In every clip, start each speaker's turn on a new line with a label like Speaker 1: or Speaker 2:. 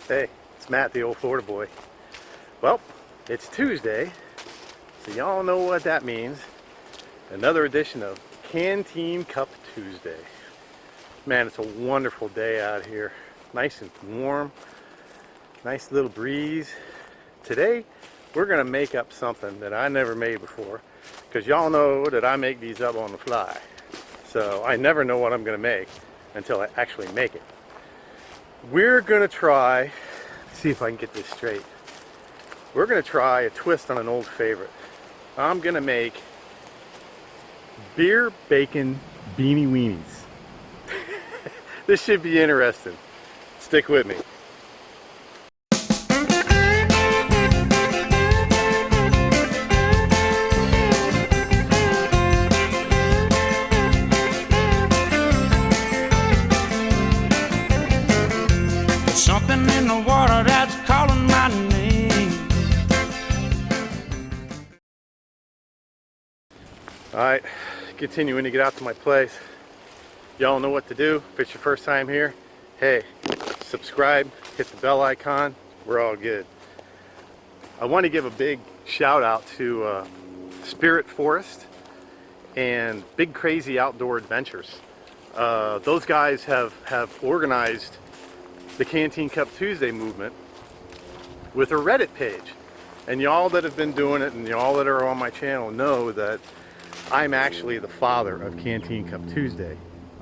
Speaker 1: Hey, it's Matt, the old Florida boy. Well, it's Tuesday, so y'all know what that means. Another edition of Canteen Cup Tuesday. Man, it's a wonderful day out here. Nice and warm. Nice little breeze. Today, we're gonna make up something that I never made before, because y'all know that I make these up on the fly. So I never know what I'm gonna make until I actually make it. We're gonna try, see if I can get this straight. We're gonna try a twist on an old favorite. I'm gonna make beer bacon beanie weenies. This should be interesting. Stick with me.
Speaker 2: Something in the water that's calling my name.
Speaker 1: Alright, continuing to get out to my place. Y'all know what to do. If it's your first time here, hey, subscribe, hit the bell icon, we're all good. I want to give a big shout out to Spirit Forest and Big Crazy Outdoor Adventures. Those guys have organized the Canteen Cup Tuesday movement with a Reddit page. And y'all that have been doing it and y'all that are on my channel know that I'm actually the father of Canteen Cup Tuesday.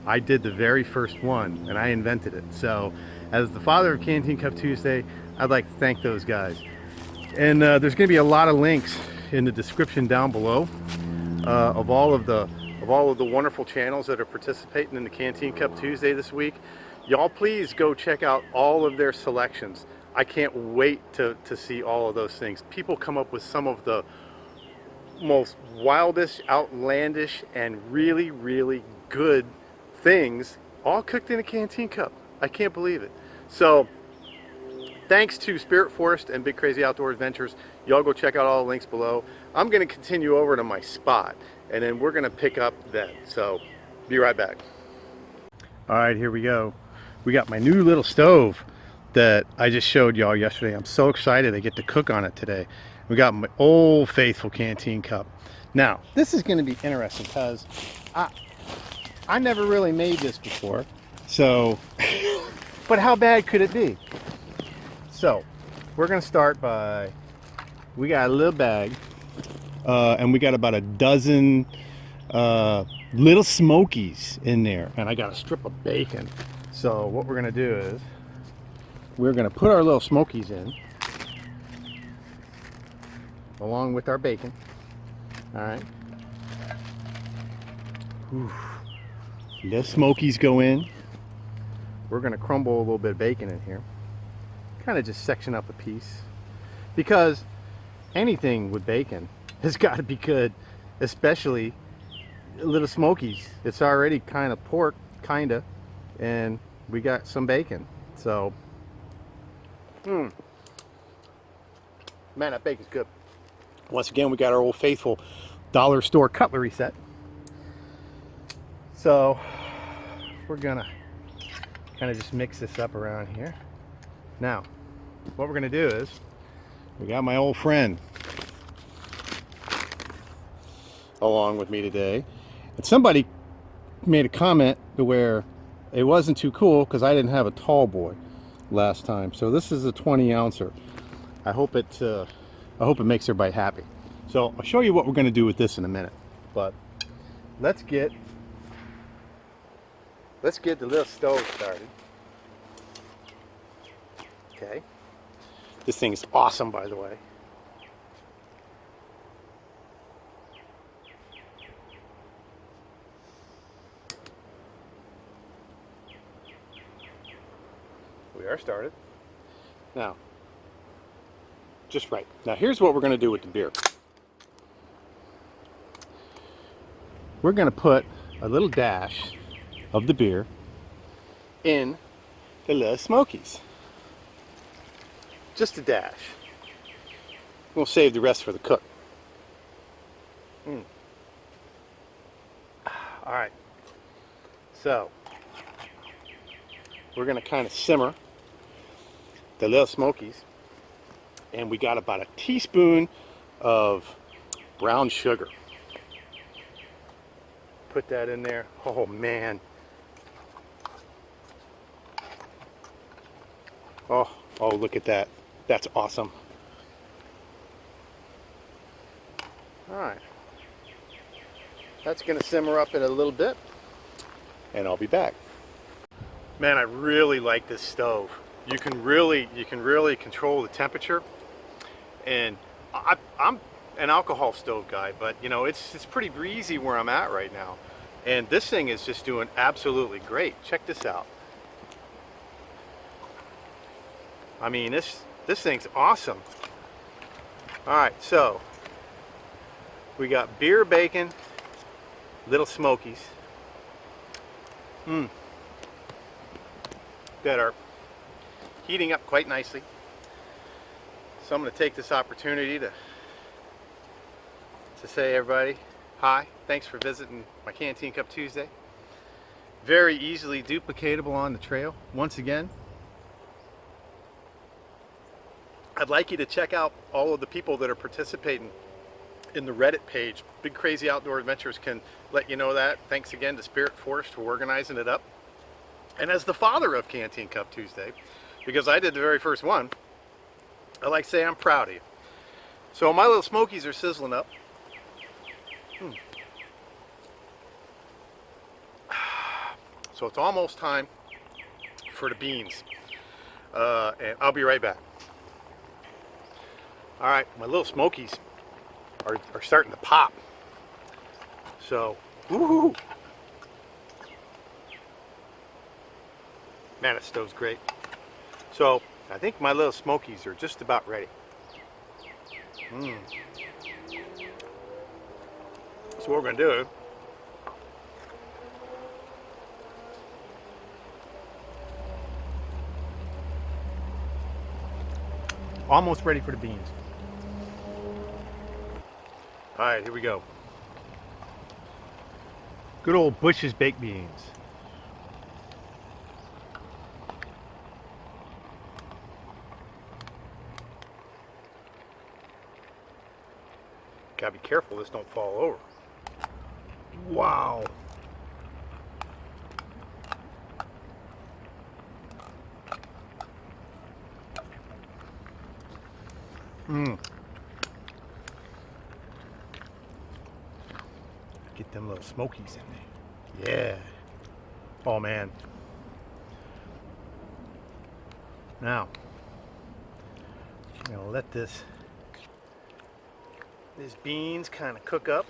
Speaker 1: I did the very first one and I invented it. So as the father of Canteen Cup Tuesday, I'd like to thank those guys. And there's going to be a lot of links in the description down below of all of the wonderful channels that are participating in the Canteen Cup Tuesday this week. Y'all please go check out all of their selections. I can't wait to see all of those things. People come up with some of the most wildest, outlandish, and really, really good things, all cooked in a Canteen Cup. I can't believe it. So, thanks to Spirit Forest and Big Crazy Outdoor Adventures. Y'all go check out all the links below. I'm going to continue over to my spot, and then we're going to pick up then. So, be right back. All right, here we go. We got my new little stove that I just showed y'all yesterday. I'm so excited I get to cook on it today. We got my old faithful Canteen Cup. Now, this is going to be interesting because I never really made this before. So, but how bad could it be? So, we're going to start by, we got a little bag, and we got about a dozen little smokies in there. And I got a strip of bacon. So what we're going to do is we're going to put our little smokies in along with our bacon. All right. Let smokies go in. We're going to crumble a little bit of bacon in here. Kind of just section up a piece. Because anything with bacon has got to be good, especially little smokies. It's already kind of pork, kind of. And we got some bacon. So, man, that bacon's good. Once again, we got our old faithful dollar store cutlery set. So, we're gonna kind of just mix this up around here. Now, what we're gonna do is, we got my old friend along with me today. And somebody made a comment to where it wasn't too cool because I didn't have a tall boy last time. So this is a 20 ouncer. I hope it makes everybody happy. So I'll show you what we're going to do with this in a minute. But let's get the little stove started. Okay. This thing is awesome, by the way. We are started. Now, just right. Now here's what we're going to do with the beer. We're going to put a little dash of the beer in the little smokies. Just a dash. We'll save the rest for the cook. All right. So, we're going to kind of simmer the little smokies, and we got about a teaspoon of brown sugar. Put that in there. Oh man. Oh, look at that. That's awesome. All right. That's gonna simmer up in a little bit, and I'll be back. Man, I really like this stove. You can really control the temperature. And I'm an alcohol stove guy, but you know, it's pretty breezy where I'm at right now. And this thing is just doing absolutely great. Check this out. I mean, this thing's awesome. All right, so we got beer, bacon, little smokies that are heating up quite nicely. So I'm going to take this opportunity to say, everybody, hi, thanks for visiting my Canteen Cup Tuesday. Very easily duplicatable on the trail. Once again, I'd like you to check out all of the people that are participating in the Reddit page. Big Crazy Outdoor Adventures can let you know that. Thanks again to Spirit Forest for organizing it up. And as the father of Canteen Cup Tuesday, because I did the very first one, I like to say I'm proud of you. So my little smokies are sizzling up. So it's almost time for the beans. And I'll be right back. All right, my little smokies are starting to pop. So, woohoo! Man, that stove's great. So, I think my little smokies are just about ready. So what we're going to do, almost ready for the beans. All right, here we go. Good old Bush's baked beans. Gotta be careful this don't fall over. Wow. Get them little smokies in there. Yeah. Oh man. Now, I'm gonna let these beans kind of cook up.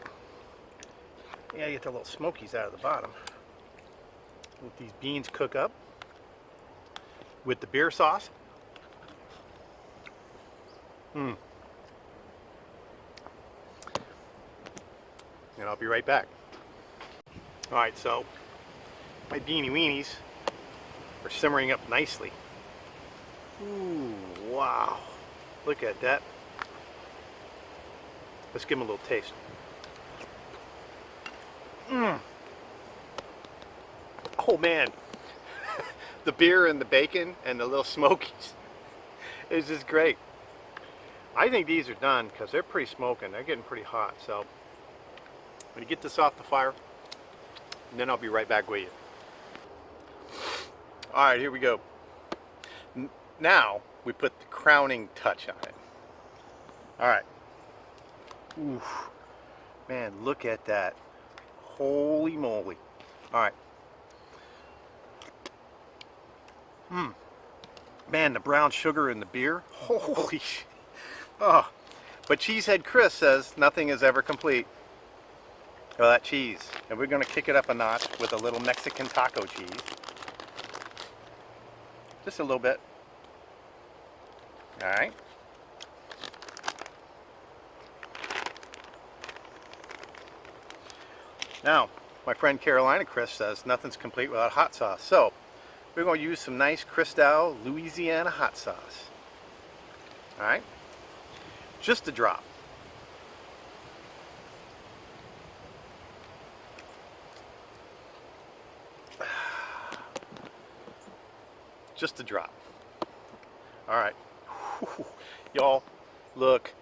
Speaker 1: Yeah, get the little smokies out of the bottom. Let these beans cook up with the beer sauce. And I'll be right back. All right, so my beanie weenies are simmering up nicely. Ooh, wow. Look at that. Let's give them a little taste. Oh man, the beer and the bacon and the little smokies is just great. I think these are done because they're pretty smoking. They're getting pretty hot. So I'm going to get this off the fire and then I'll be right back with you. All right, here we go. Now we put the crowning touch on it. All right. Oof. Man, look at that. Holy moly. All right. Man, the brown sugar in the beer. Holy shit. Oh. But Cheesehead Chris says nothing is ever complete without that cheese. And we're going to kick it up a notch with a little Mexican taco cheese. Just a little bit. All right. Now, my friend Carolina Chris says nothing's complete without hot sauce. So, we're going to use some nice Cristal Louisiana hot sauce. All right. Just a drop. Just a drop. All right. Y'all, look.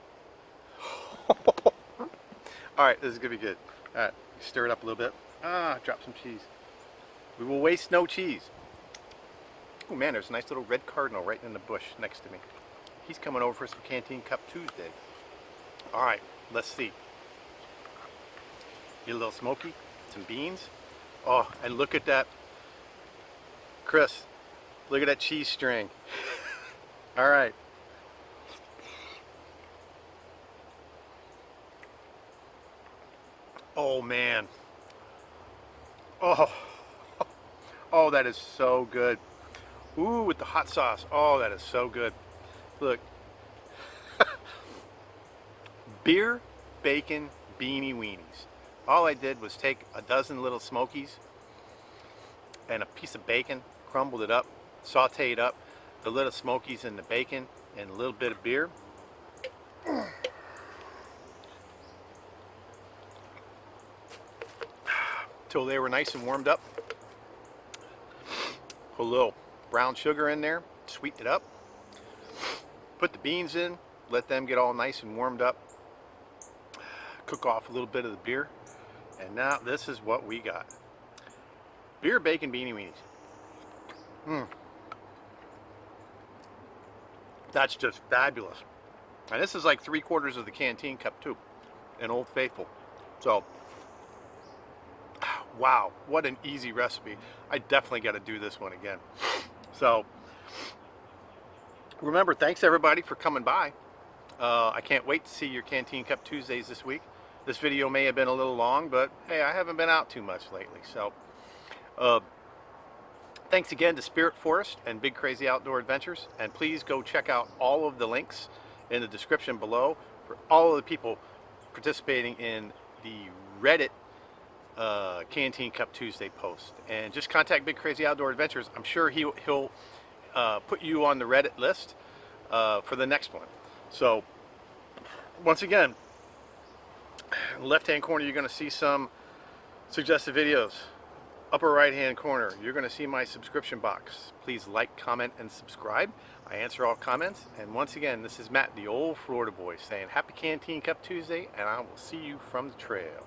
Speaker 1: All right, this is gonna be good. All right, stir it up a little bit. Drop some cheese. We will waste no cheese. Oh man, there's a nice little red cardinal right in the bush next to me. He's coming over for some Canteen Cup Tuesday. All right, let's see. Get a little smoky, some beans. Oh, and look at that, Chris. Look at that cheese string. All right. Oh man. Oh. Oh, that is so good. Ooh, with the hot sauce. Oh, that is so good. Look. Beer, bacon, beanie weenies. All I did was take a dozen little smokies and a piece of bacon, crumbled it up, sauteed up the little smokies and the bacon and a little bit of beer. Till they were nice and warmed up. Put a little brown sugar in there, sweeten it up. Put the beans in, let them get all nice and warmed up. Cook off a little bit of the beer. And now this is what we got. Beer, bacon, beanie weenies. That's just fabulous. And this is like 3/4 of the Canteen Cup too, an Old Faithful. So, wow, what an easy recipe. I definitely got to do this one again. So, remember, thanks everybody for coming by. I can't wait to see your Canteen Cup Tuesdays this week. This video may have been a little long, but hey, I haven't been out too much lately. So, thanks again to Spirit Forest and Big Crazy Outdoor Adventures. And please go check out all of the links in the description below for all of the people participating in the Reddit Canteen Cup Tuesday post. And just contact Big Crazy Outdoor Adventures. I'm sure he'll put you on the Reddit list for the next one. So, once again, in the left hand corner, you're going to see some suggested videos. Upper right hand corner, you're going to see my subscription box. Please like, comment, and subscribe. I answer all comments. And once again, this is Matt, the old Florida boy, saying happy Canteen Cup Tuesday, and I will see you from the trail.